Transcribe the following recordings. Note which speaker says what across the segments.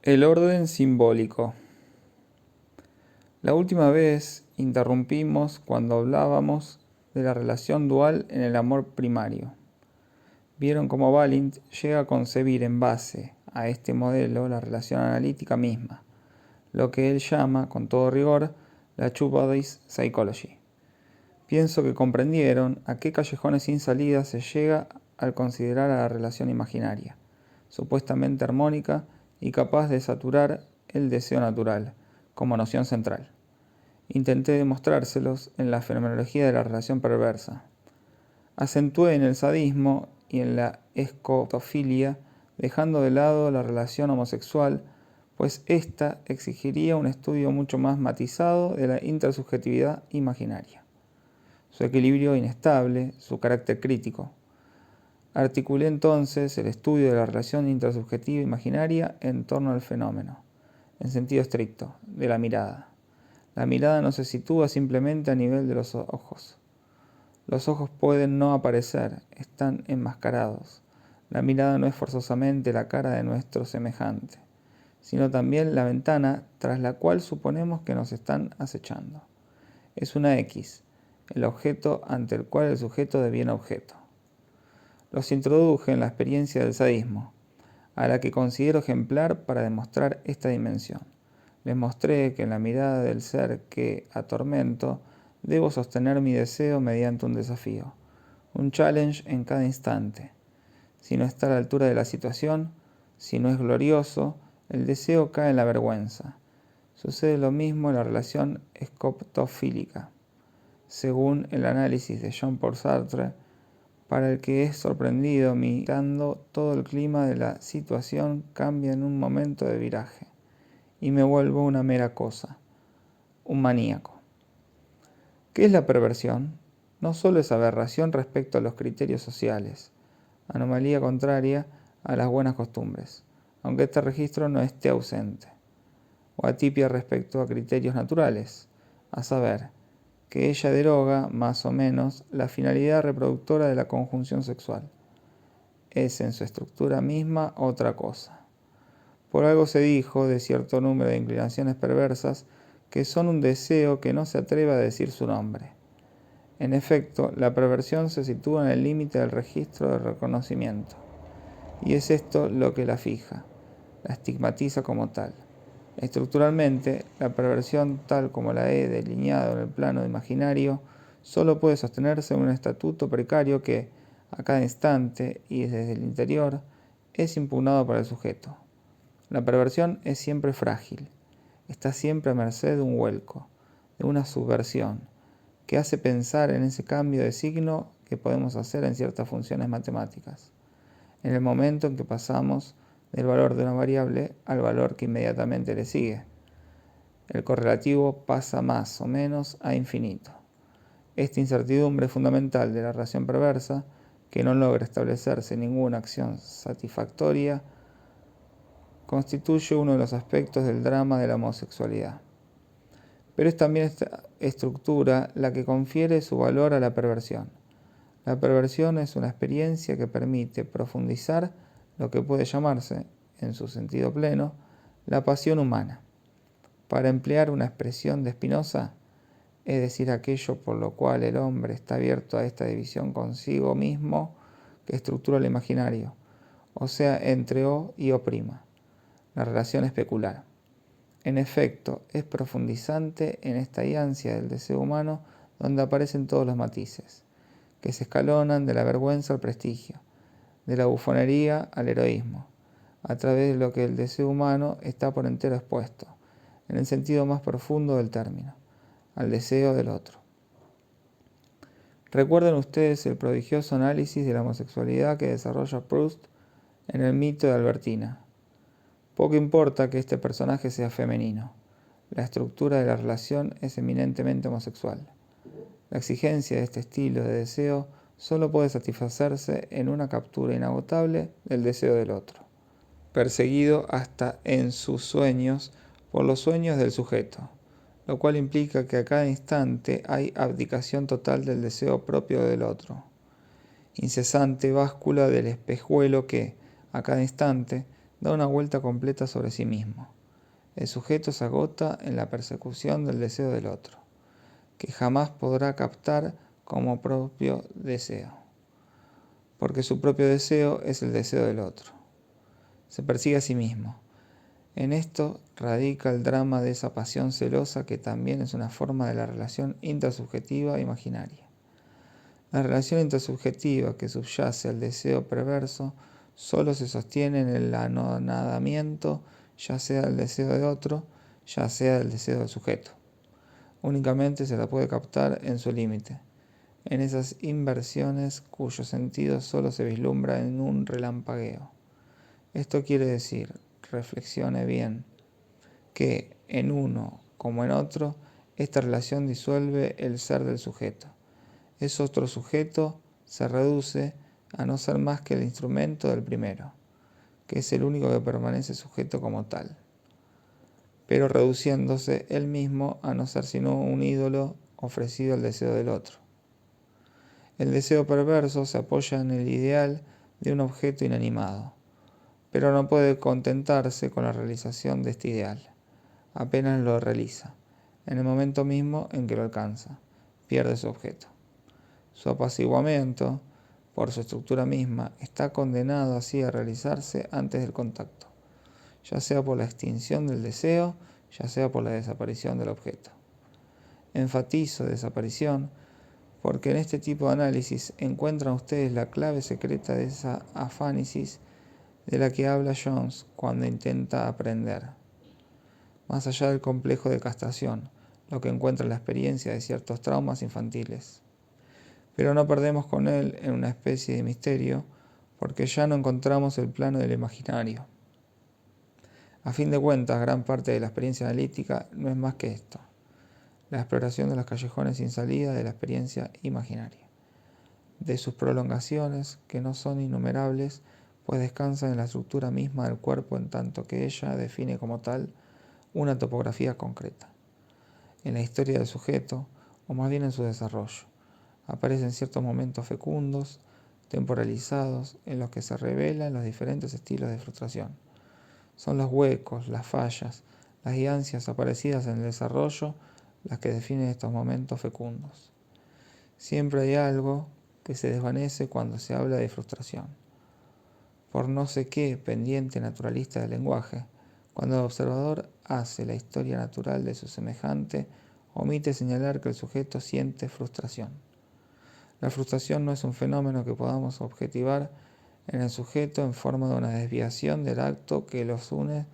Speaker 1: El orden simbólico. La última vez interrumpimos cuando hablábamos de la relación dual en el amor primario. Vieron cómo Balint llega a concebir en base a este modelo la relación analítica misma, lo que él llama, con todo rigor, la two-bodies psychology. Pienso que comprendieron a qué callejones sin salida se llega al considerar a la relación imaginaria, supuestamente armónica y capaz de saturar el deseo natural, como noción central. Intenté demostrárselos en la fenomenología de la relación perversa. Acentué en el sadismo y en la escotofilia, dejando de lado la relación homosexual, pues ésta exigiría un estudio mucho más matizado de la intersubjetividad imaginaria, su equilibrio inestable, su carácter crítico. Articulé entonces el estudio de la relación intersubjetiva imaginaria en torno al fenómeno, en sentido estricto, de la mirada. La mirada no se sitúa simplemente a nivel de los ojos. Los ojos pueden no aparecer, están enmascarados. La mirada no es forzosamente la cara de nuestro semejante, sino también la ventana tras la cual suponemos que nos están acechando. Es una X, el objeto ante el cual el sujeto deviene objeto. Los introduje en la experiencia del sadismo, a la que considero ejemplar para demostrar esta dimensión. Les mostré que en la mirada del ser que atormento debo sostener mi deseo mediante un desafío, un challenge en cada instante. Si no está a la altura de la situación, si no es glorioso, el deseo cae en la vergüenza. Sucede lo mismo en la relación escoptofílica. Según el análisis de Jean-Paul Sartre, para el que es sorprendido mirando, todo el clima de la situación cambia en un momento de viraje, y me vuelvo una mera cosa, un maníaco. ¿Qué es la perversión? No solo es aberración respecto a los criterios sociales, anomalía contraria a las buenas costumbres, aunque este registro no esté ausente, o atipia respecto a criterios naturales, a saber, que ella deroga, más o menos, la finalidad reproductora de la conjunción sexual. Es en su estructura misma otra cosa. Por algo se dijo de cierto número de inclinaciones perversas que son un deseo que no se atreve a decir su nombre. En efecto, la perversión se sitúa en el límite del registro de reconocimiento, y es esto lo que la fija, la estigmatiza como tal. Estructuralmente, la perversión, tal como la he delineado en el plano imaginario, solo puede sostenerse en un estatuto precario que, a cada instante y desde el interior, es impugnado por el sujeto. La perversión es siempre frágil, está siempre a merced de un vuelco, de una subversión, que hace pensar en ese cambio de signo que podemos hacer en ciertas funciones matemáticas, en el momento en que pasamos del valor de una variable al valor que inmediatamente le sigue. El correlativo pasa más o menos a infinito. Esta incertidumbre fundamental de la relación perversa, que no logra establecerse ninguna acción satisfactoria, constituye uno de los aspectos del drama de la homosexualidad. Pero es también esta estructura la que confiere su valor a la perversión. La perversión es una experiencia que permite profundizar lo que puede llamarse, en su sentido pleno, la pasión humana. Para emplear una expresión de Spinoza, es decir, aquello por lo cual el hombre está abierto a esta división consigo mismo que estructura el imaginario, o sea, entre O y O', la relación especular. En efecto, es profundizante en esta ansia del deseo humano donde aparecen todos los matices, que se escalonan de la vergüenza al prestigio, de la bufonería al heroísmo, a través de lo que el deseo humano está por entero expuesto, en el sentido más profundo del término, al deseo del otro. ¿Recuerdan ustedes el prodigioso análisis de la homosexualidad que desarrolla Proust en el mito de Albertina? Poco importa que este personaje sea femenino, la estructura de la relación es eminentemente homosexual. La exigencia de este estilo de deseo solo puede satisfacerse en una captura inagotable del deseo del otro, perseguido hasta en sus sueños por los sueños del sujeto, lo cual implica que a cada instante hay abdicación total del deseo propio del otro, incesante báscula del espejuelo que, a cada instante, da una vuelta completa sobre sí mismo. El sujeto se agota en la persecución del deseo del otro, que jamás podrá captar como propio deseo, porque su propio deseo es el deseo del otro. Se persigue a sí mismo. En esto radica el drama de esa pasión celosa que también es una forma de la relación intersubjetiva imaginaria. La relación intersubjetiva que subyace al deseo perverso solo se sostiene en el anonadamiento, ya sea del deseo de otro, ya sea del deseo del sujeto. Únicamente se la puede captar en su límite, en esas inversiones cuyo sentido solo se vislumbra en un relampagueo. Esto quiere decir, reflexione bien, que en uno como en otro, esta relación disuelve el ser del sujeto. Ese otro sujeto se reduce a no ser más que el instrumento del primero, que es el único que permanece sujeto como tal, pero reduciéndose él mismo a no ser sino un ídolo ofrecido al deseo del otro. El deseo perverso se apoya en el ideal de un objeto inanimado, pero no puede contentarse con la realización de este ideal. Apenas lo realiza, en el momento mismo en que lo alcanza, pierde su objeto. Su apaciguamiento, por su estructura misma, está condenado así a realizarse antes del contacto, ya sea por la extinción del deseo, ya sea por la desaparición del objeto. Enfatizo desaparición porque en este tipo de análisis encuentran ustedes la clave secreta de esa afánesis de la que habla Jones cuando intenta aprender. Más allá del complejo de castración, lo que encuentra en la experiencia de ciertos traumas infantiles. Pero no perdemos con él en una especie de misterio, porque ya no encontramos el plano del imaginario. A fin de cuentas, gran parte de la experiencia analítica no es más que esto, la exploración de los callejones sin salida de la experiencia imaginaria, de sus prolongaciones, que no son innumerables, pues descansan en la estructura misma del cuerpo en tanto que ella define como tal una topografía concreta. En la historia del sujeto, o más bien en su desarrollo, aparecen ciertos momentos fecundos, temporalizados, en los que se revelan los diferentes estilos de frustración. Son los huecos, las fallas, las ansias aparecidas en el desarrollo las que definen estos momentos fecundos. Siempre hay algo que se desvanece cuando se habla de frustración. Por no sé qué pendiente naturalista del lenguaje, cuando el observador hace la historia natural de su semejante, omite señalar que el sujeto siente frustración. La frustración no es un fenómeno que podamos objetivar en el sujeto en forma de una desviación del acto que los une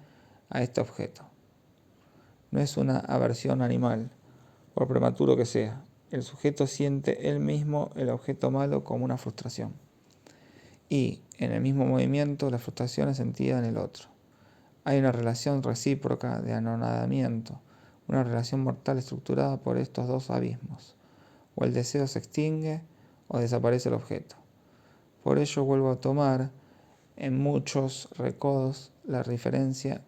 Speaker 1: a este objeto. No es una aversión animal, por prematuro que sea. El sujeto siente él mismo el objeto malo como una frustración. Y, en el mismo movimiento, la frustración es sentida en el otro. Hay una relación recíproca de anonadamiento, una relación mortal estructurada por estos dos abismos. O el deseo se extingue o desaparece el objeto. Por ello vuelvo a tomar en muchos recodos la referencia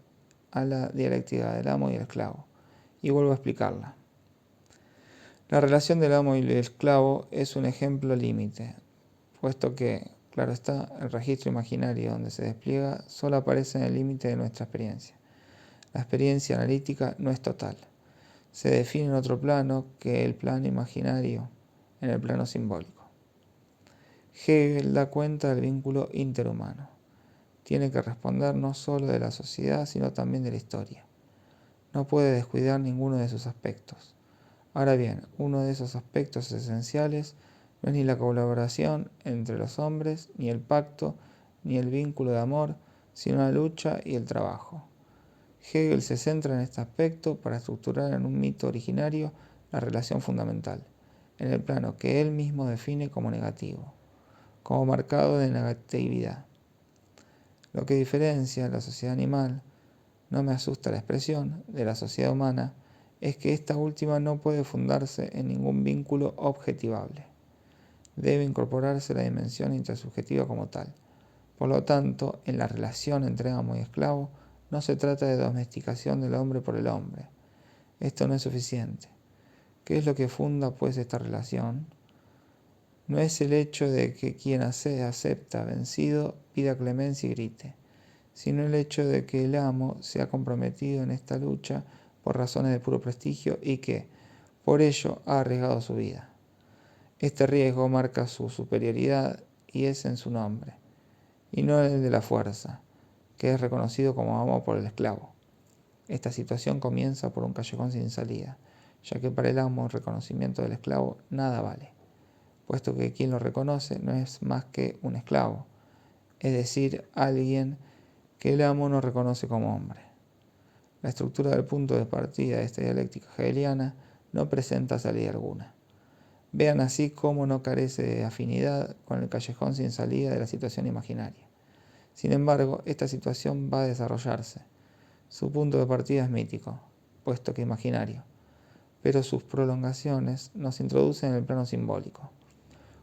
Speaker 1: a la dialéctica del amo y el esclavo, y vuelvo a explicarla. La relación del amo y el esclavo es un ejemplo límite, puesto que, claro está, el registro imaginario donde se despliega solo aparece en el límite de nuestra experiencia. La experiencia analítica no es total. Se define en otro plano que el plano imaginario, en el plano simbólico. Hegel da cuenta del vínculo interhumano. Tiene que responder no solo de la sociedad, sino también de la historia. No puede descuidar ninguno de sus aspectos. Ahora bien, uno de esos aspectos esenciales no es ni la colaboración entre los hombres, ni el pacto, ni el vínculo de amor, sino la lucha y el trabajo. Hegel se centra en este aspecto para estructurar en un mito originario la relación fundamental, en el plano que él mismo define como negativo, como marcado de negatividad. Lo que diferencia a la sociedad animal, no me asusta la expresión, de la sociedad humana, es que esta última no puede fundarse en ningún vínculo objetivable. Debe incorporarse la dimensión intersubjetiva como tal. Por lo tanto, en la relación entre amo y esclavo, no se trata de domesticación del hombre por el hombre. Esto no es suficiente. ¿Qué es lo que funda, pues, esta relación? No es el hecho de que quien acepta vencido pida clemencia y grite, sino el hecho de que el amo se ha comprometido en esta lucha por razones de puro prestigio y que, por ello, ha arriesgado su vida. Este riesgo marca su superioridad y es en su nombre, y no el de la fuerza, que es reconocido como amo por el esclavo. Esta situación comienza por un callejón sin salida, ya que para el amo el reconocimiento del esclavo nada vale, puesto que quien lo reconoce no es más que un esclavo, es decir, alguien que el amo no reconoce como hombre. La estructura del punto de partida de esta dialéctica hegeliana no presenta salida alguna. Vean así cómo no carece de afinidad con el callejón sin salida de la situación imaginaria. Sin embargo, esta situación va a desarrollarse. Su punto de partida es mítico, puesto que imaginario, pero sus prolongaciones nos introducen en el plano simbólico.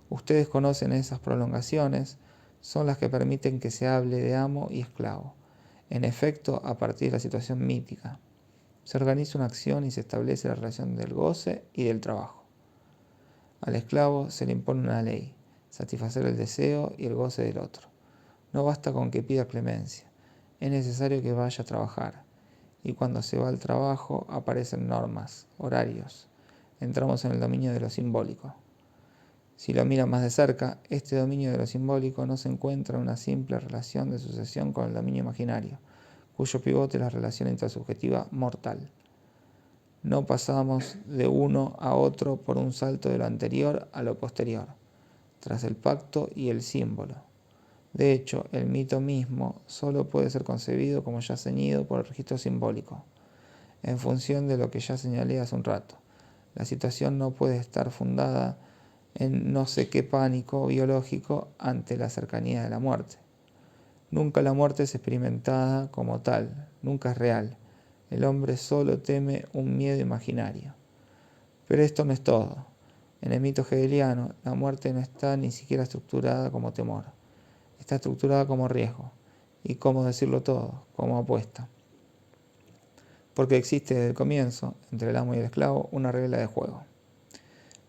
Speaker 1: Ustedes conocen esas prolongaciones, son las que permiten que se hable de amo y esclavo. En efecto, a partir de la situación mítica, se organiza una acción y se establece la relación del goce y del trabajo. Al esclavo se le impone una ley, satisfacer el deseo y el goce del otro. No basta con que pida clemencia, es necesario que vaya a trabajar. Y cuando se va al trabajo aparecen normas, horarios. Entramos en el dominio de lo simbólico. Si lo miran más de cerca, este dominio de lo simbólico no se encuentra en una simple relación de sucesión con el dominio imaginario, cuyo pivote es la relación intersubjetiva mortal. No pasamos de uno a otro por un salto de lo anterior a lo posterior, tras el pacto y el símbolo. De hecho, el mito mismo solo puede ser concebido como ya ceñido por el registro simbólico, en función de lo que ya señalé hace un rato. La situación no puede estar fundada en no sé qué pánico biológico ante la cercanía de la muerte. Nunca la muerte es experimentada como tal, nunca es real. El hombre solo teme un miedo imaginario. Pero esto no es todo. En el mito hegeliano, la muerte no está ni siquiera estructurada como temor. Está estructurada como riesgo. Y como decirlo todo, como apuesta. Porque existe desde el comienzo, entre el amo y el esclavo, una regla de juego.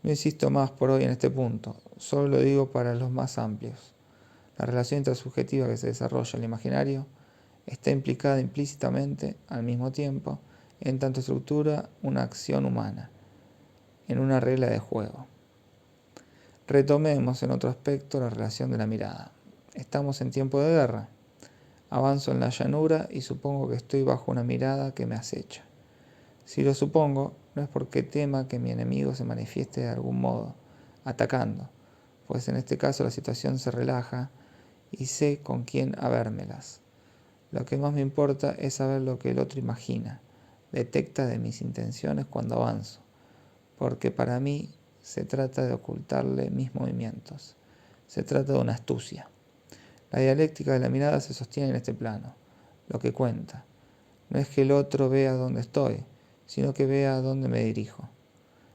Speaker 1: No insisto más por hoy en este punto, solo lo digo para los más amplios. La relación intersubjetiva que se desarrolla en el imaginario está implicada implícitamente, al mismo tiempo, en tanto estructura una acción humana, en una regla de juego. Retomemos en otro aspecto la relación de la mirada. Estamos en tiempo de guerra. Avanzo en la llanura y supongo que estoy bajo una mirada que me acecha. Si lo supongo, no es porque tema que mi enemigo se manifieste de algún modo, atacando, pues en este caso la situación se relaja y sé con quién habérmelas. Lo que más me importa es saber lo que el otro imagina, detecta de mis intenciones cuando avanzo, porque para mí se trata de ocultarle mis movimientos, se trata de una astucia. La dialéctica de la mirada se sostiene en este plano. Lo que cuenta no es que el otro vea dónde estoy, sino que vea dónde me dirijo.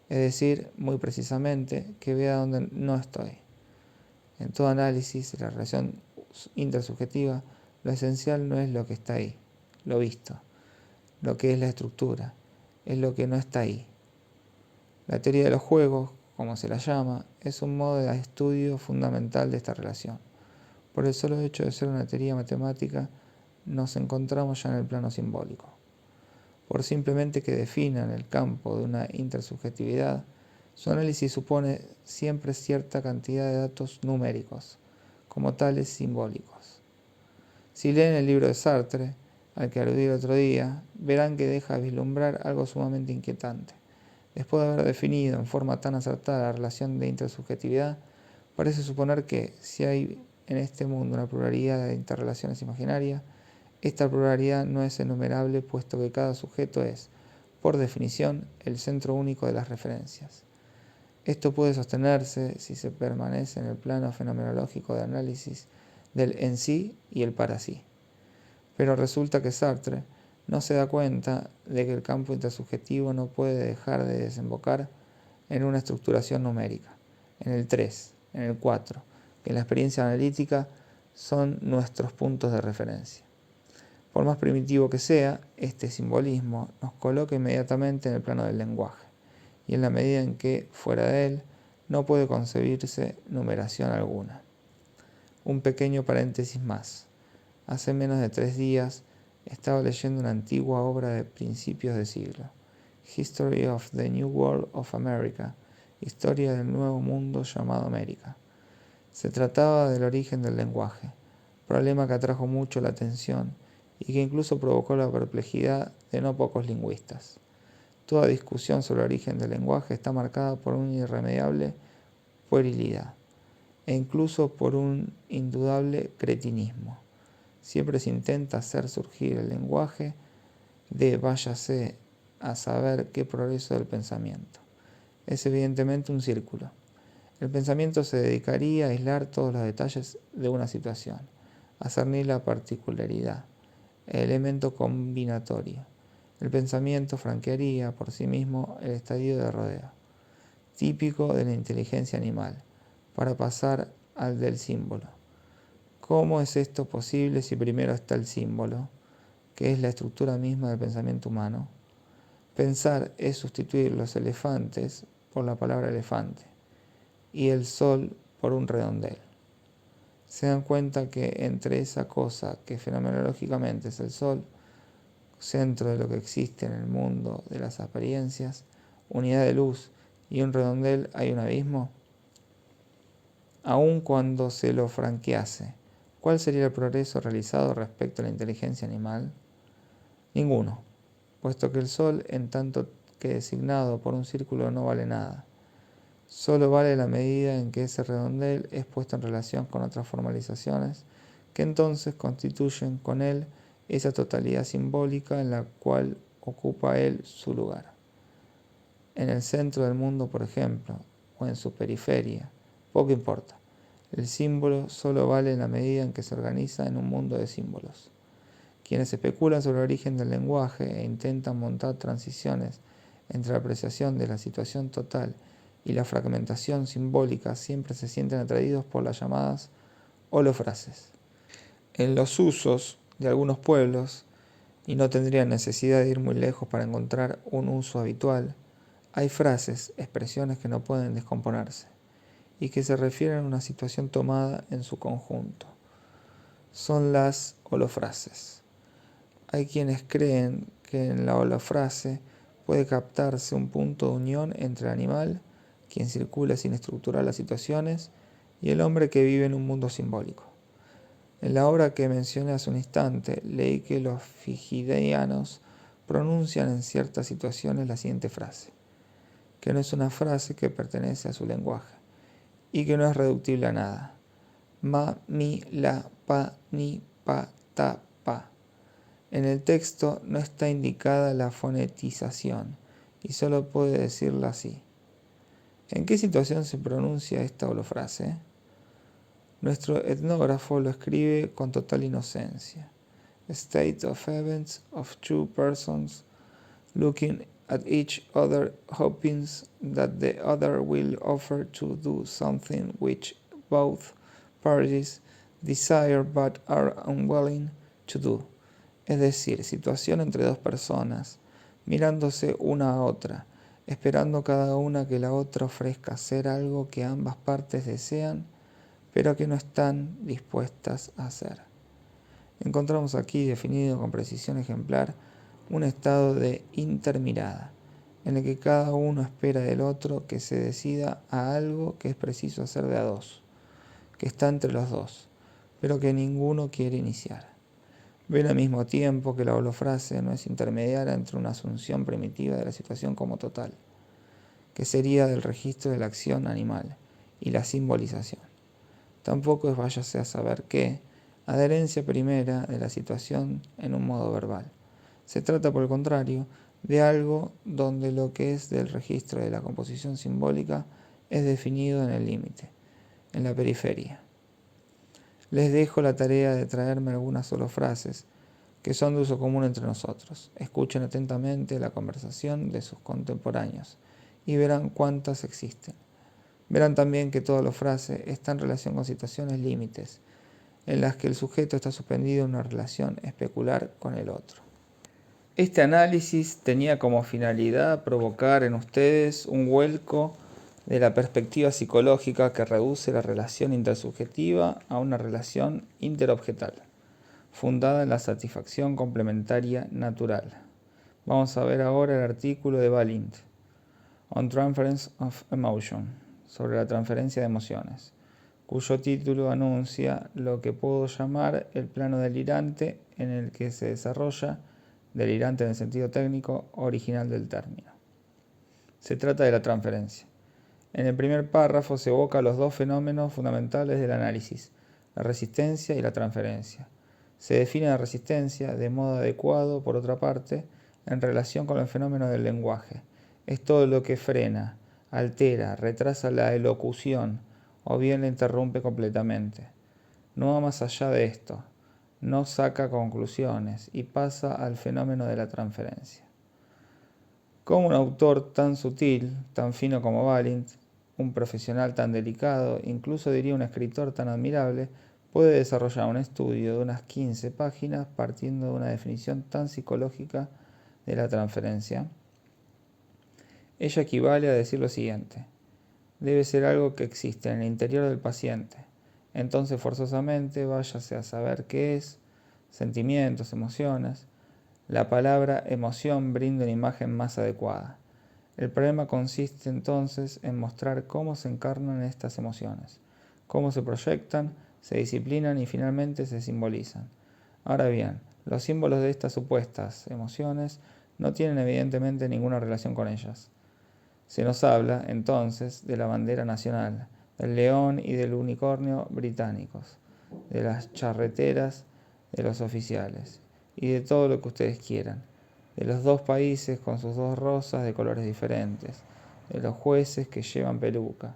Speaker 1: Es decir, muy precisamente, que vea dónde no estoy. En todo análisis de la relación intersubjetiva, lo esencial no es lo que está ahí, lo visto, lo que es la estructura, es lo que no está ahí. La teoría de los juegos, como se la llama, es un modo de estudio fundamental de esta relación. Por el solo hecho de ser una teoría matemática, nos encontramos ya en el plano simbólico. Por simplemente que definan el campo de una intersubjetividad, su análisis supone siempre cierta cantidad de datos numéricos, como tales simbólicos. Si leen el libro de Sartre, al que aludí el otro día, verán que deja vislumbrar algo sumamente inquietante. Después de haber definido en forma tan acertada la relación de intersubjetividad, parece suponer que, si hay en este mundo una pluralidad de interrelaciones imaginarias, esta pluralidad no es enumerable puesto que cada sujeto es, por definición, el centro único de las referencias. Esto puede sostenerse si se permanece en el plano fenomenológico de análisis del en sí y el para sí. Pero resulta que Sartre no se da cuenta de que el campo intersubjetivo no puede dejar de desembocar en una estructuración numérica, en el 3, en el 4, que en la experiencia analítica son nuestros puntos de referencia. Por más primitivo que sea, este simbolismo nos coloca inmediatamente en el plano del lenguaje, y en la medida en que, fuera de él, no puede concebirse numeración alguna. Un pequeño paréntesis más. Hace menos de 3 días estaba leyendo una antigua obra de principios de siglo, History of the New World of America, Historia del Nuevo Mundo llamado América. Se trataba del origen del lenguaje, problema que atrajo mucho la atención y que incluso provocó la perplejidad de no pocos lingüistas. Toda discusión sobre el origen del lenguaje está marcada por una irremediable puerilidad e incluso por un indudable cretinismo. Siempre se intenta hacer surgir el lenguaje de váyase a saber qué progreso del pensamiento. Es evidentemente un círculo. El pensamiento se dedicaría a aislar todos los detalles de una situación, a cernir la particularidad, el elemento combinatorio. El pensamiento franquearía por sí mismo el estadio de rodeo, típico de la inteligencia animal, para pasar al del símbolo. ¿Cómo es esto posible si primero está el símbolo, que es la estructura misma del pensamiento humano? Pensar es sustituir los elefantes por la palabra elefante y el sol por un redondel. Se dan cuenta que entre esa cosa que fenomenológicamente es el sol, centro de lo que existe en el mundo de las apariencias, unidad de luz, y un redondel hay un abismo. Aun cuando se lo franquease, ¿cuál sería el progreso realizado respecto a la inteligencia animal? Ninguno, puesto que el sol, en tanto que designado por un círculo, no vale nada. Solo vale la medida en que ese redondel es puesto en relación con otras formalizaciones que entonces constituyen con él esa totalidad simbólica en la cual ocupa él su lugar. En el centro del mundo, por ejemplo, o en su periferia, poco importa. El símbolo solo vale en la medida en que se organiza en un mundo de símbolos. Quienes especulan sobre el origen del lenguaje e intentan montar transiciones entre la apreciación de la situación total y la fragmentación simbólica siempre se sienten atraídos por las llamadas holofrases. En los usos de algunos pueblos, y no tendrían necesidad de ir muy lejos para encontrar un uso habitual, hay frases, expresiones que no pueden descomponerse y que se refieren a una situación tomada en su conjunto. Son las holofrases. Hay quienes creen que en la holofrase puede captarse un punto de unión entre el animal, quien circula sin estructurar las situaciones, y el hombre que vive en un mundo simbólico. En la obra que mencioné hace un instante, leí que los figidianos pronuncian en ciertas situaciones la siguiente frase, que no es una frase que pertenece a su lenguaje, y que no es reductible a nada. Ma, mi, la, pa, ni, pa, ta, pa. En el texto no está indicada la fonetización, y solo puede decirla así. ¿En qué situación se pronuncia esta holofrase? Nuestro etnógrafo lo escribe con total inocencia. A state of events of two persons looking at each other hoping that the other will offer to do something which both parties desire but are unwilling to do. Es decir, situación entre dos personas, mirándose una a otra, esperando cada una que la otra ofrezca hacer algo que ambas partes desean, pero que no están dispuestas a hacer. Encontramos aquí definido con precisión ejemplar un estado de intermirada, en el que cada uno espera del otro que se decida a algo que es preciso hacer de a dos, que está entre los dos, pero que ninguno quiere iniciar. Ven al mismo tiempo que la holofrase no es intermediaria entre una asunción primitiva de la situación como total, que sería del registro de la acción animal, y la simbolización. Tampoco es váyase a saber qué, adherencia primera de la situación en un modo verbal. Se trata, por el contrario, de algo donde lo que es del registro de la composición simbólica es definido en el límite, en la periferia. Les dejo la tarea de traerme algunas holofrases que son de uso común entre nosotros. Escuchen atentamente la conversación de sus contemporáneos y verán cuántas existen. Verán también que toda holofrase está en relación con situaciones límites, en las que el sujeto está suspendido en una relación especular con el otro. Este análisis tenía como finalidad provocar en ustedes un vuelco de la perspectiva psicológica que reduce la relación intersubjetiva a una relación interobjetal. fundada en la satisfacción complementaria natural. Vamos a ver ahora el artículo de Balint, On Transference of Emotion, sobre la transferencia de emociones, cuyo título anuncia lo que puedo llamar el plano delirante en el que se desarrolla, delirante en el sentido técnico original del término. Se trata de la transferencia. En el primer párrafo se evoca los dos fenómenos fundamentales del análisis, la resistencia y la transferencia. Se define la resistencia de modo adecuado, por otra parte, en relación con el fenómeno del lenguaje. Es todo lo que frena, altera, retrasa la elocución o bien la interrumpe completamente. No va más allá de esto, no saca conclusiones y pasa al fenómeno de la transferencia. Como un autor tan sutil, tan fino como Balint, un profesional tan delicado, incluso diría un escritor tan admirable, puede desarrollar un estudio de unas 15 páginas partiendo de una definición tan psicológica de la transferencia? Ella equivale a decir lo siguiente: debe ser algo que existe en el interior del paciente. Entonces forzosamente váyase a saber qué es, sentimientos, emociones. La palabra emoción brinda una imagen más adecuada. El problema consiste entonces en mostrar cómo se encarnan estas emociones, cómo se proyectan, se disciplinan y finalmente se simbolizan. Ahora bien, los símbolos de estas supuestas emociones no tienen evidentemente ninguna relación con ellas. Se nos habla, entonces, de la bandera nacional, del león y del unicornio británicos, de las charreteras de los oficiales, y de todo lo que ustedes quieran, de los dos países con sus dos rosas de colores diferentes, de los jueces que llevan peluca.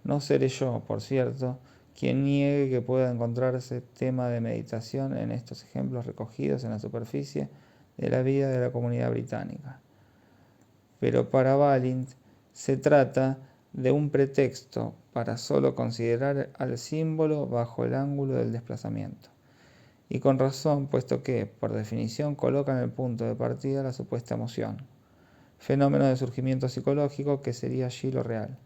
Speaker 1: No seré yo, por cierto, quien niegue que pueda encontrarse tema de meditación en estos ejemplos recogidos en la superficie de la vida de la comunidad británica. Pero para Balint se trata de un pretexto para solo considerar al símbolo bajo el ángulo del desplazamiento. Y con razón, puesto que, por definición, coloca en el punto de partida la supuesta emoción, fenómeno de surgimiento psicológico que sería allí lo real,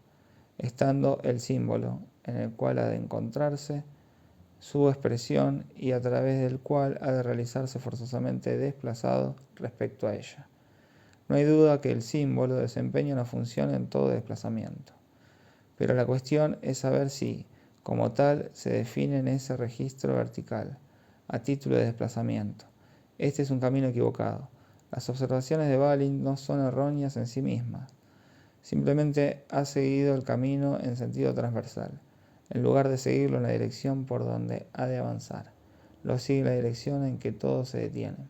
Speaker 1: estando el símbolo en el cual ha de encontrarse su expresión y a través del cual ha de realizarse forzosamente desplazado respecto a ella. No hay duda que el símbolo desempeña una función en todo desplazamiento, pero la cuestión es saber si, como tal, se define en ese registro vertical, a título de desplazamiento. Este es un camino equivocado. Las observaciones de Balint no son erróneas en sí mismas. Simplemente ha seguido el camino en sentido transversal, en lugar de seguirlo en la dirección por donde ha de avanzar. Lo sigue en la dirección en que todo se detiene.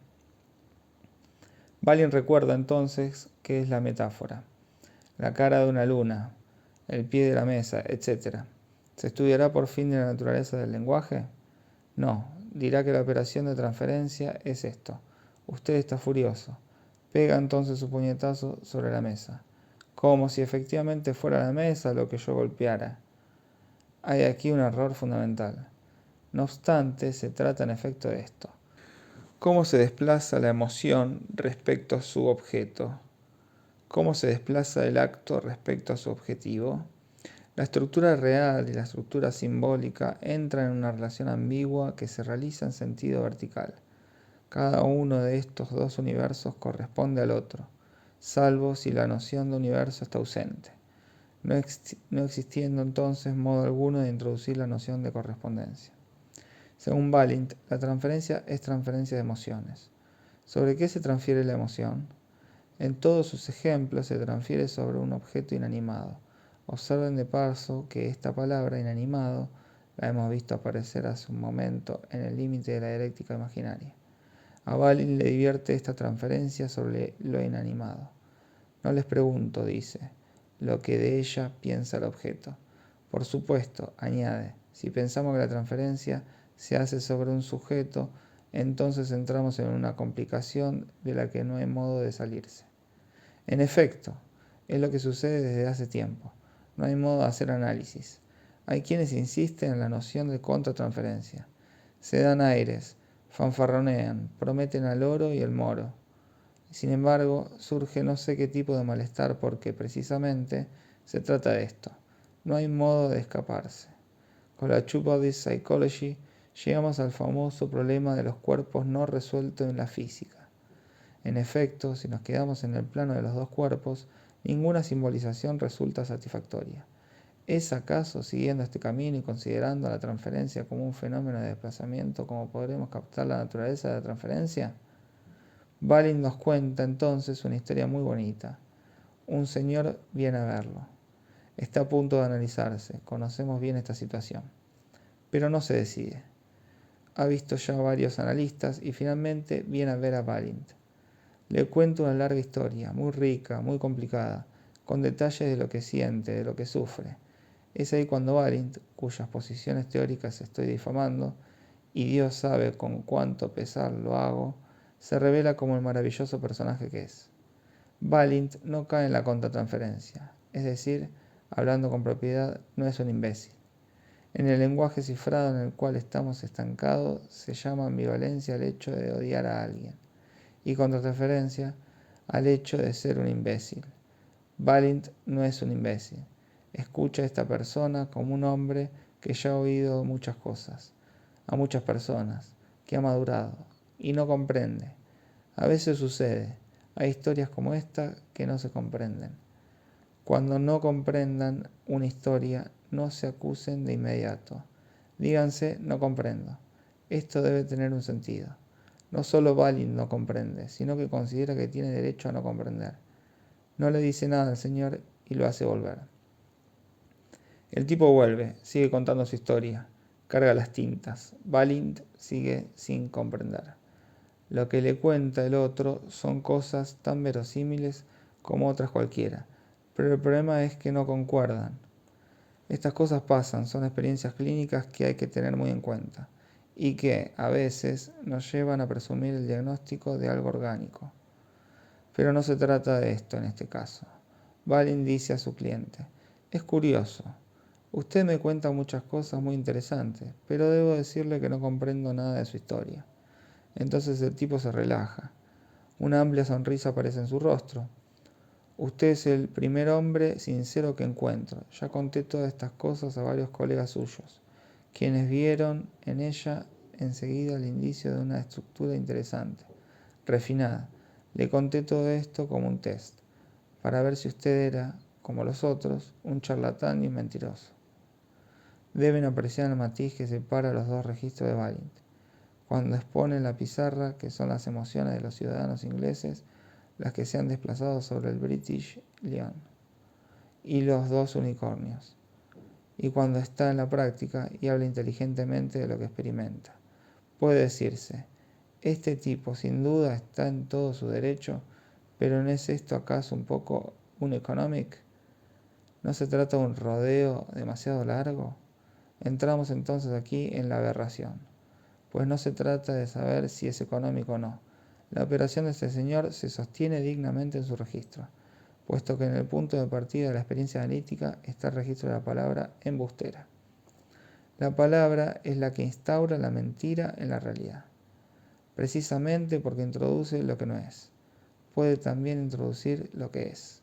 Speaker 1: Balint recuerda entonces qué es la metáfora, la cara de una luna, el pie de la mesa, etc. ¿Se estudiará por fin de la naturaleza del lenguaje? No, dirá que la operación de transferencia es esto. Usted está furioso. Pega entonces su puñetazo sobre la mesa, como si efectivamente fuera la mesa lo que yo golpeara. Hay aquí un error fundamental. No obstante, se trata en efecto de esto. ¿Cómo se desplaza la emoción respecto a su objeto? ¿Cómo se desplaza el acto respecto a su objetivo? La estructura real y la estructura simbólica entran en una relación ambigua que se realiza en sentido vertical. Cada uno de estos dos universos corresponde al otro, salvo si la noción de universo está ausente, no existiendo entonces modo alguno de introducir la noción de correspondencia. Según Balint, la transferencia es transferencia de emociones. ¿Sobre qué se transfiere la emoción? En todos sus ejemplos se transfiere sobre un objeto inanimado. Observen de paso que esta palabra inanimado la hemos visto aparecer hace un momento en el límite de la dialéctica imaginaria. A Balint le divierte esta transferencia sobre lo inanimado. No les pregunto, dice, lo que de ella piensa el objeto. Por supuesto, añade, si pensamos que la transferencia se hace sobre un sujeto, entonces entramos en una complicación de la que no hay modo de salirse. En efecto, es lo que sucede desde hace tiempo. No hay modo de hacer análisis. Hay quienes insisten en la noción de contratransferencia. Se dan aires, fanfarronean, prometen al oro y el moro. Sin embargo, surge no sé qué tipo de malestar porque, precisamente, se trata de esto. No hay modo de escaparse. Con la Two Bodies Psychology llegamos al famoso problema de los cuerpos no resuelto en la física. En efecto, si nos quedamos en el plano de los dos cuerpos, ninguna simbolización resulta satisfactoria. ¿Es acaso, siguiendo este camino y considerando la transferencia como un fenómeno de desplazamiento, como podremos captar la naturaleza de la transferencia? Balint nos cuenta entonces una historia muy bonita. Un señor viene a verlo. Está a punto de analizarse, conocemos bien esta situación, pero no se decide. Ha visto ya varios analistas y finalmente viene a ver a Balint. Le cuento una larga historia, muy rica, muy complicada, con detalles de lo que siente, de lo que sufre. Es ahí cuando Balint, cuyas posiciones teóricas estoy difamando, y Dios sabe con cuánto pesar lo hago, se revela como el maravilloso personaje que es. Balint no cae en la contratransferencia, es decir, hablando con propiedad, no es un imbécil. En el lenguaje cifrado en el cual estamos estancados se llama ambivalencia al hecho de odiar a alguien, y contratransferencia al hecho de ser un imbécil. Balint no es un imbécil. Escucha a esta persona como un hombre que ya ha oído muchas cosas, a muchas personas, que ha madurado, y no comprende. A veces sucede, hay historias como esta que no se comprenden. Cuando no comprendan una historia, no se acusen de inmediato. Díganse, no comprendo. Esto debe tener un sentido. No solo Balint no comprende, sino que considera que tiene derecho a no comprender. No le dice nada al señor y lo hace volver. El tipo vuelve, sigue contando su historia, carga las tintas. Balint sigue sin comprender. Lo que le cuenta el otro son cosas tan verosímiles como otras cualquiera, pero el problema es que no concuerdan. Estas cosas pasan, son experiencias clínicas que hay que tener muy en cuenta y que, a veces, nos llevan a presumir el diagnóstico de algo orgánico. Pero no se trata de esto en este caso. Balint dice a su cliente: es curioso, usted me cuenta muchas cosas muy interesantes, pero debo decirle que no comprendo nada de su historia. Entonces el tipo se relaja. Una amplia sonrisa aparece en su rostro. Usted es el primer hombre sincero que encuentro. Ya conté todas estas cosas a varios colegas suyos, quienes vieron en ella enseguida el indicio de una estructura interesante, refinada. Le conté todo esto como un test, para ver si usted era, como los otros, un charlatán y un mentiroso. Deben apreciar el matiz que separa los dos registros de Balint. Cuando expone en la pizarra que son las emociones de los ciudadanos ingleses las que se han desplazado sobre el British Lion y los dos unicornios, y cuando está en la práctica y habla inteligentemente de lo que experimenta. Puede decirse, este tipo sin duda está en todo su derecho, pero ¿no es esto acaso un poco un economic? ¿No se trata de un rodeo demasiado largo? Entramos entonces aquí en la aberración, pues no se trata de saber si es económico o no. La operación de este señor se sostiene dignamente en su registro, puesto que en el punto de partida de la experiencia analítica está el registro de la palabra embustera. La palabra es la que instaura la mentira en la realidad, precisamente porque introduce lo que no es. Puede también introducir lo que es.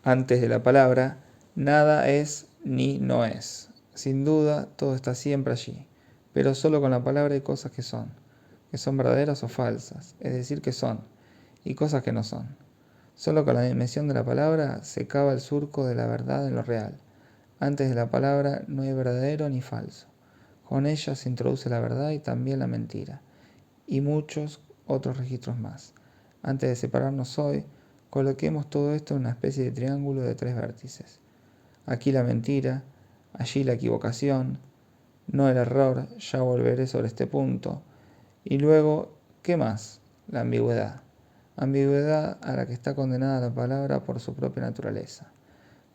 Speaker 1: Antes de la palabra, nada es ni no es. Sin duda, todo está siempre allí, pero solo con la palabra hay cosas que son verdaderas o falsas, es decir, que son, y cosas que no son. Solo con la dimensión de la palabra se cava el surco de la verdad en lo real. Antes de la palabra no hay verdadero ni falso. Con ella se introduce la verdad y también la mentira, y muchos otros registros más. Antes de separarnos hoy, coloquemos todo esto en una especie de triángulo de 3 vértices. Aquí la mentira, allí la equivocación, no el error, ya volveré sobre este punto. Y luego, ¿qué más? La ambigüedad. Ambigüedad a la que está condenada la palabra por su propia naturaleza.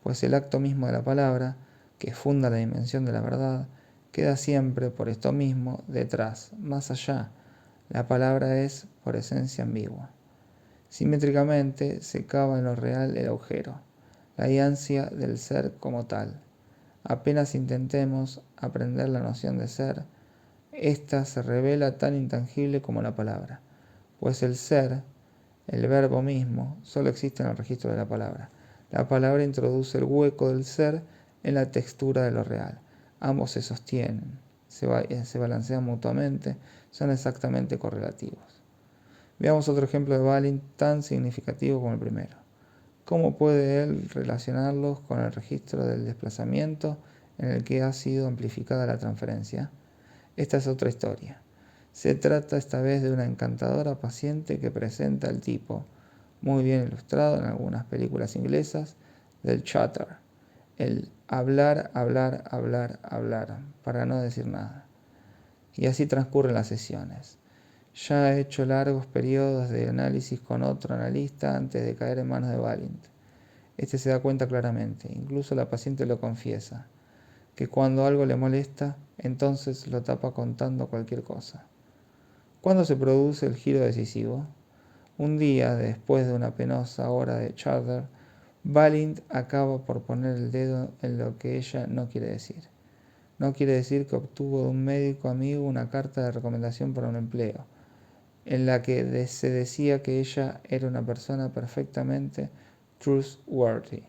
Speaker 1: Pues el acto mismo de la palabra, que funda la dimensión de la verdad, queda siempre por esto mismo detrás, más allá. La palabra es, por esencia, ambigua. Simétricamente se cava en lo real el agujero, la ansia del ser como tal. Apenas intentemos aprender la noción de ser, ésta se revela tan intangible como la palabra, pues el ser, el verbo mismo, solo existe en el registro de la palabra. La palabra introduce el hueco del ser en la textura de lo real. Ambos se sostienen. se balancean mutuamente, son exactamente correlativos. Veamos otro ejemplo de Balint tan significativo como el primero. ¿Cómo puede él relacionarlos con el registro del desplazamiento en el que ha sido amplificada la transferencia? Esta es otra historia. Se trata esta vez de una encantadora paciente que presenta el tipo, muy bien ilustrado en algunas películas inglesas, del chatter, el hablar, hablar, hablar, hablar, para no decir nada. Y así transcurren las sesiones. Ya ha hecho largos periodos de análisis con otro analista antes de caer en manos de Balint. Este se da cuenta claramente, incluso la paciente lo confiesa, que cuando algo le molesta, entonces lo tapa contando cualquier cosa. ¿Cuándo se produce el giro decisivo? Un día, después de una penosa hora de charter, Balint acaba por poner el dedo en lo que ella no quiere decir. No quiere decir que obtuvo de un médico amigo una carta de recomendación para un empleo, en la que se decía que ella era una persona perfectamente trustworthy.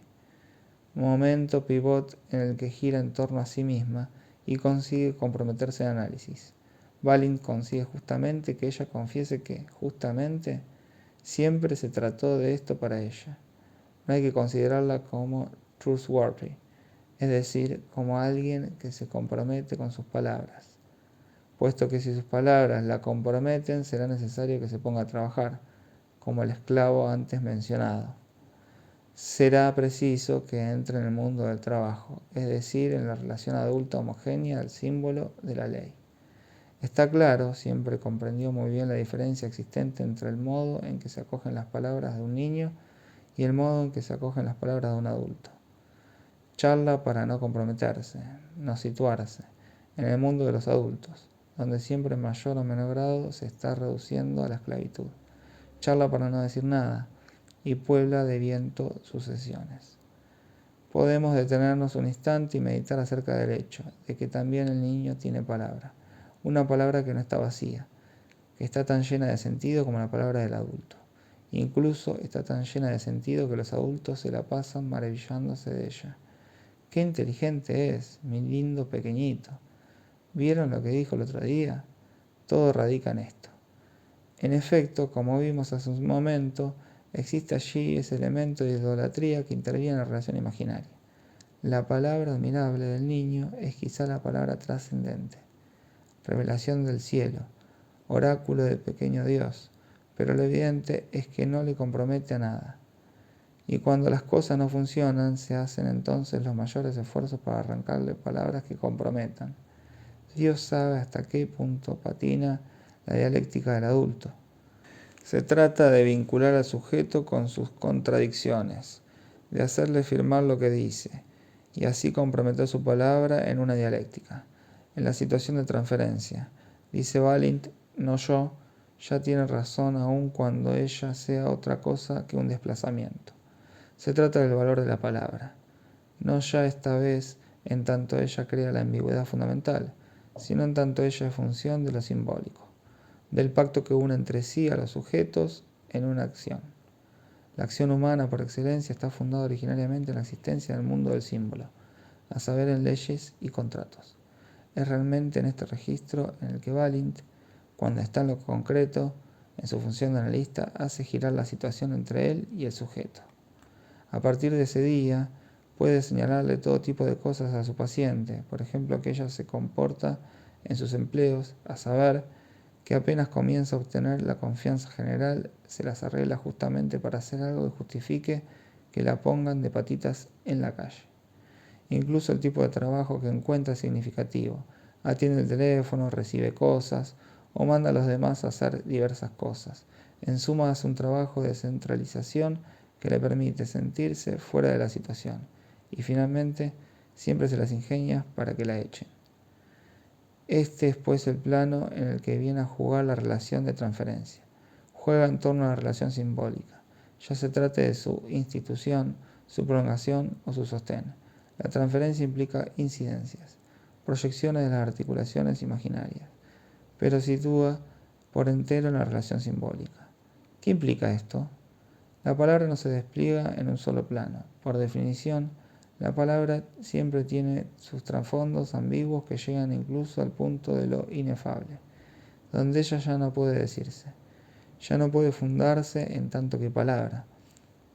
Speaker 1: Momento pivot en el que gira en torno a sí misma y consigue comprometerse en análisis. Balint consigue justamente que ella confiese que, justamente, siempre se trató de esto para ella. No hay que considerarla como trustworthy, es decir, como alguien que se compromete con sus palabras, puesto que si sus palabras la comprometen, será necesario que se ponga a trabajar, como el esclavo antes mencionado. Será preciso que entre en el mundo del trabajo, es decir, en la relación adulta homogénea al símbolo de la ley. Está claro, siempre comprendió muy bien la diferencia existente entre el modo en que se acogen las palabras de un niño y el modo en que se acogen las palabras de un adulto. Charla para no comprometerse, no situarse, en el mundo de los adultos, donde siempre en mayor o menor grado se está reduciendo a la esclavitud. Charla para no decir nada, y puebla de viento sus sesiones. Podemos detenernos un instante y meditar acerca del hecho de que también el niño tiene palabra, una palabra que no está vacía, que está tan llena de sentido como la palabra del adulto. Incluso está tan llena de sentido que los adultos se la pasan maravillándose de ella. ¡Qué inteligente es, mi lindo pequeñito! ¿Vieron lo que dijo el otro día? Todo radica en esto. En efecto, como vimos hace un momento, existe allí ese elemento de idolatría que interviene en la relación imaginaria. La palabra admirable del niño es quizá la palabra trascendente, revelación del cielo, oráculo del pequeño Dios, pero lo evidente es que no le compromete a nada. Y cuando las cosas no funcionan, se hacen entonces los mayores esfuerzos para arrancarle palabras que comprometan. Dios sabe hasta qué punto patina la dialéctica del adulto. Se trata de vincular al sujeto con sus contradicciones, de hacerle firmar lo que dice, y así comprometer su palabra en una dialéctica. En la situación de transferencia, dice Balint, no yo, ya tiene razón aun cuando ella sea otra cosa que un desplazamiento. Se trata del valor de la palabra, no ya esta vez en tanto ella crea la ambigüedad fundamental, sino en tanto ella es función de lo simbólico, del pacto que une entre sí a los sujetos en una acción. La acción humana por excelencia está fundada originariamente en la existencia del mundo del símbolo, a saber en leyes y contratos. Es realmente en este registro en el que Balint, cuando está en lo concreto, en su función de analista, hace girar la situación entre él y el sujeto. A partir de ese día, puede señalarle todo tipo de cosas a su paciente, por ejemplo, que ella se comporta en sus empleos, a saber, que apenas comienza a obtener la confianza general, se las arregla justamente para hacer algo que justifique que la pongan de patitas en la calle. Incluso el tipo de trabajo que encuentra es significativo. Atiende el teléfono, recibe cosas o manda a los demás a hacer diversas cosas. En suma, hace un trabajo de centralización que le permite sentirse fuera de la situación. Y finalmente, siempre se las ingenia para que la echen. Este es pues el plano en el que viene a jugar la relación de transferencia. Juega en torno a la relación simbólica, ya se trate de su institución, su prolongación o su sostén. La transferencia implica incidencias, proyecciones de las articulaciones imaginarias, pero sitúa por entero en la relación simbólica. ¿Qué implica esto? La palabra no se despliega en un solo plano. Por definición, La palabra siempre tiene sus trasfondos ambiguos que llegan incluso al punto de lo inefable, donde ella ya no puede decirse, ya no puede fundarse en tanto que palabra.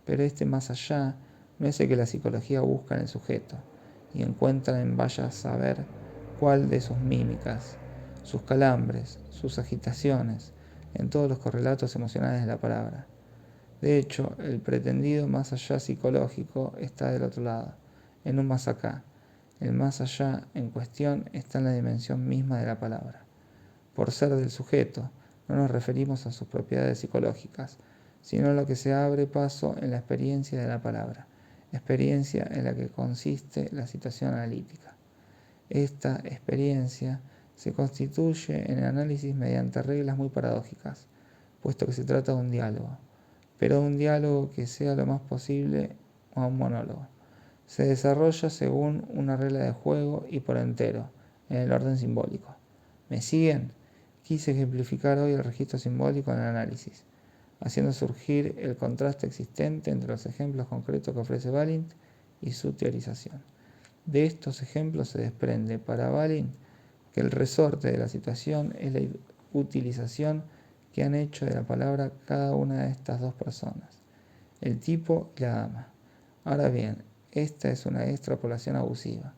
Speaker 1: Pero este más allá no es el que la psicología busca en el sujeto y encuentra en vaya a saber cuál de sus mímicas, sus calambres, sus agitaciones, en todos los correlatos emocionales de la palabra. De hecho, el pretendido más allá psicológico está del otro lado, en un más acá. El más allá en cuestión está en la dimensión misma de la palabra. Por ser del sujeto, no nos referimos a sus propiedades psicológicas, sino a lo que se abre paso en la experiencia de la palabra, experiencia en la que consiste la situación analítica. Esta experiencia se constituye en el análisis mediante reglas muy paradójicas, puesto que se trata de un diálogo, pero de un diálogo que sea lo más posible a un monólogo. Se desarrolla según una regla de juego y por entero, en el orden simbólico. ¿Me siguen? Quise ejemplificar hoy el registro simbólico en el análisis, haciendo surgir el contraste existente entre los ejemplos concretos que ofrece Balint y su teorización. De estos ejemplos se desprende para Balint que el resorte de la situación es la utilización que han hecho de la palabra cada una de estas dos personas, el tipo y la dama. Ahora bien, esta es una extrapolación abusiva.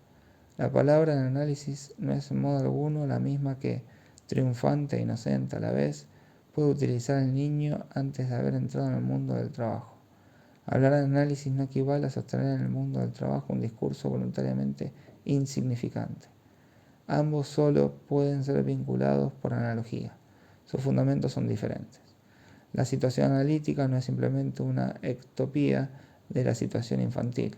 Speaker 1: La palabra en el análisis no es en modo alguno la misma que, triunfante e inocente a la vez, puede utilizar el niño antes de haber entrado en el mundo del trabajo. Hablar de análisis no equivale a sostener en el mundo del trabajo un discurso voluntariamente insignificante. Ambos solo pueden ser vinculados por analogía. Sus fundamentos son diferentes. La situación analítica no es simplemente una ectopía de la situación infantil.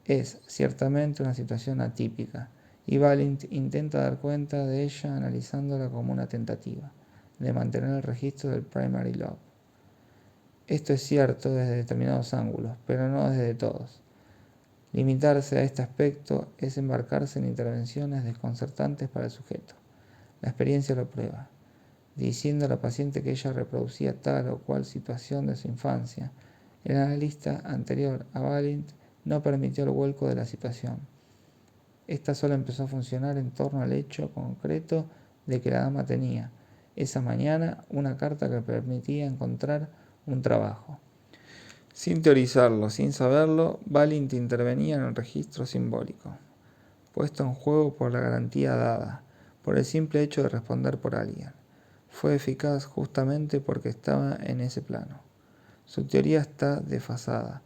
Speaker 1: Es ciertamente una situación atípica, y Balint intenta dar cuenta de ella analizándola como una tentativa de mantener el registro del primary love. Esto es cierto desde determinados ángulos, pero no desde todos. Limitarse a este aspecto es embarcarse en intervenciones desconcertantes para el sujeto. La experiencia lo prueba, diciendo a la paciente que ella reproducía tal o cual situación de su infancia. El analista anterior a Balint no permitió el vuelco de la situación. Esta solo empezó a funcionar en torno al hecho concreto de que la dama tenía, esa mañana, una carta que permitía encontrar un trabajo. Sin teorizarlo, sin saberlo, Balint intervenía en el registro simbólico, puesto en juego por la garantía dada, por el simple hecho de responder por alguien. Fue eficaz justamente porque estaba en ese plano. Su teoría está desfasada,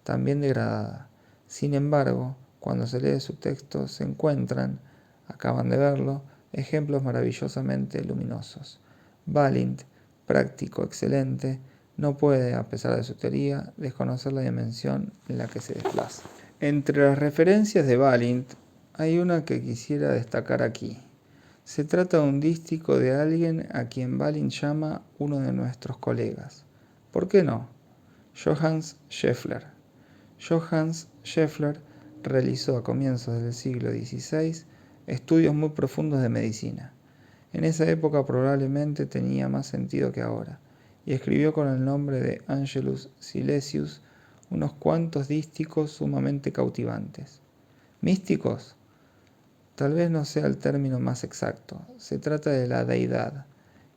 Speaker 1: también degradada. Sin embargo, cuando se lee su texto se encuentran, acaban de verlo, ejemplos maravillosamente luminosos. Balint, práctico excelente, no puede, a pesar de su teoría, desconocer la dimensión en la que se desplaza. Entre las referencias de Balint hay una que quisiera destacar aquí. Se trata de un dístico de alguien a quien Balint llama uno de nuestros colegas. ¿Por qué no? Johannes Scheffler. Johannes Scheffler realizó a comienzos del siglo XVI estudios muy profundos de medicina. En esa época probablemente tenía más sentido que ahora, y escribió con el nombre de Angelus Silesius unos cuantos dísticos sumamente cautivantes. ¿Místicos? Tal vez no sea el término más exacto. Se trata de la deidad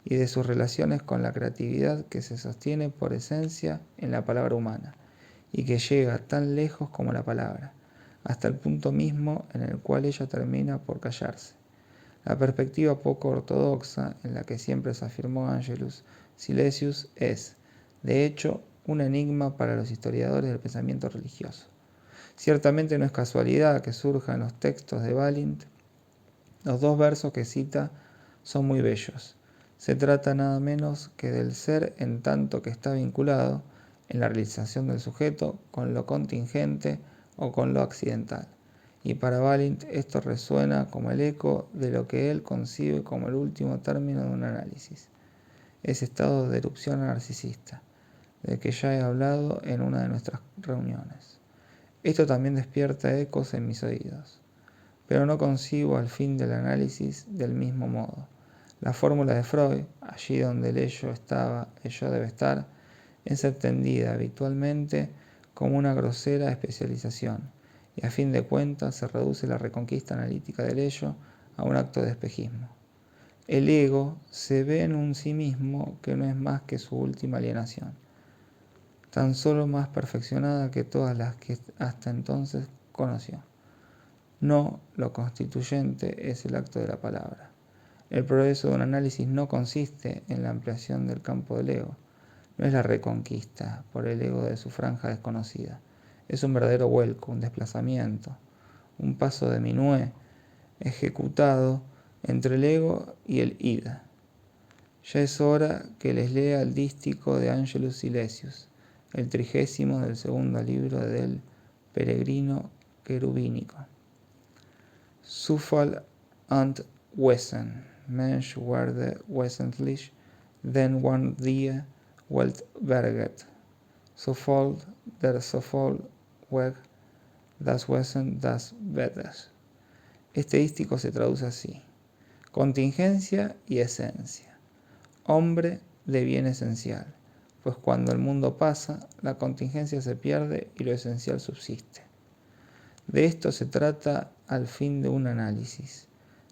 Speaker 1: y de sus relaciones con la creatividad que se sostiene por esencia en la palabra humana y que llega tan lejos como la palabra, hasta el punto mismo en el cual ella termina por callarse. La perspectiva poco ortodoxa en la que siempre se afirmó Angelus Silesius es, de hecho, un enigma para los historiadores del pensamiento religioso. Ciertamente no es casualidad que surja en los textos de Balint. Los dos versos que cita son muy bellos. Se trata nada menos que del ser en tanto que está vinculado, en la realización del sujeto, con lo contingente o con lo accidental. Y para Balint esto resuena como el eco de lo que él concibe como el último término de un análisis, ese estado de erupción narcisista, del que ya he hablado en una de nuestras reuniones. Esto también despierta ecos en mis oídos, pero no concibo al fin del análisis del mismo modo. La fórmula de Freud, allí donde el ello estaba, el yo debe estar, es entendida habitualmente como una grosera especialización, y a fin de cuentas se reduce la reconquista analítica del ello a un acto de espejismo. El ego se ve en un sí mismo que no es más que su última alienación, tan solo más perfeccionada que todas las que hasta entonces conoció. No, lo constituyente es el acto de la palabra. El progreso de un análisis no consiste en la ampliación del campo del ego, no es la reconquista por el ego de su franja desconocida, es un verdadero vuelco, un desplazamiento, un paso de minué ejecutado entre el ego y el id. Ya es hora que les lea el dístico de Angelus Silesius, el 30º del segundo libro del Peregrino Querubínico. Zufall und Wesen, Mensch werde wesentlich, denn one die Welt berget. Zufall der Zufall weg, das Wesen das Wetters. Este dístico se traduce así: contingencia y esencia. Hombre de bien esencial, pues cuando el mundo pasa, la contingencia se pierde y lo esencial subsiste. De esto se trata al fin de un análisis,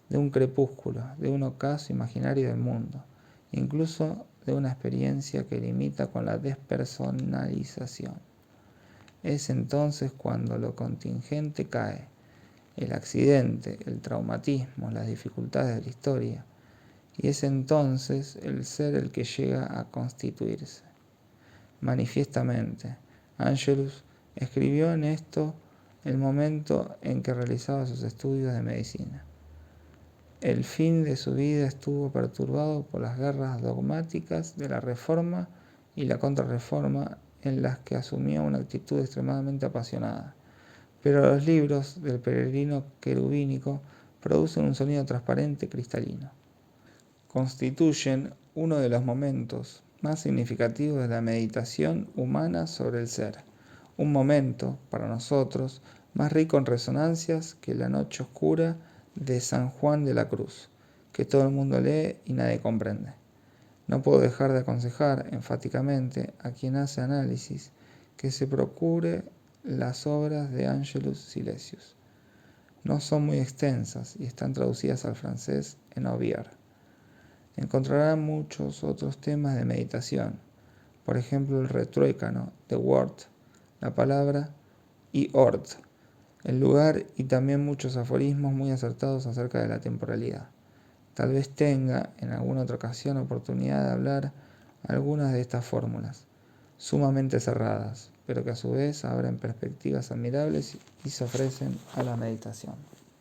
Speaker 1: de un crepúsculo, de un ocaso imaginario del mundo, incluso de una experiencia que limita con la despersonalización. Es entonces cuando lo contingente cae, el accidente, el traumatismo, las dificultades de la historia, y es entonces el ser el que llega a constituirse. Manifiestamente, Angelus escribió en esto el momento en que realizaba sus estudios de medicina. El fin de su vida estuvo perturbado por las guerras dogmáticas de la Reforma y la Contrarreforma, en las que asumió una actitud extremadamente apasionada. Pero los libros del Peregrino Querubínico producen un sonido transparente cristalino. Constituyen uno de los momentos más significativos de la meditación humana sobre el ser. Un momento, para nosotros, más rico en resonancias que la noche oscura de San Juan de la Cruz, que todo el mundo lee y nadie comprende. No puedo dejar de aconsejar enfáticamente a quien hace análisis que se procure las obras de Angelus Silesius. No son muy extensas y están traducidas al francés en Aubier. Encontrarán muchos otros temas de meditación, por ejemplo el retruécano de Wort, la palabra y Ort, el lugar, y también muchos aforismos muy acertados acerca de la temporalidad. Tal vez tenga en alguna otra ocasión oportunidad de hablar algunas de estas fórmulas, sumamente cerradas, pero que a su vez abren perspectivas admirables y se ofrecen a la meditación.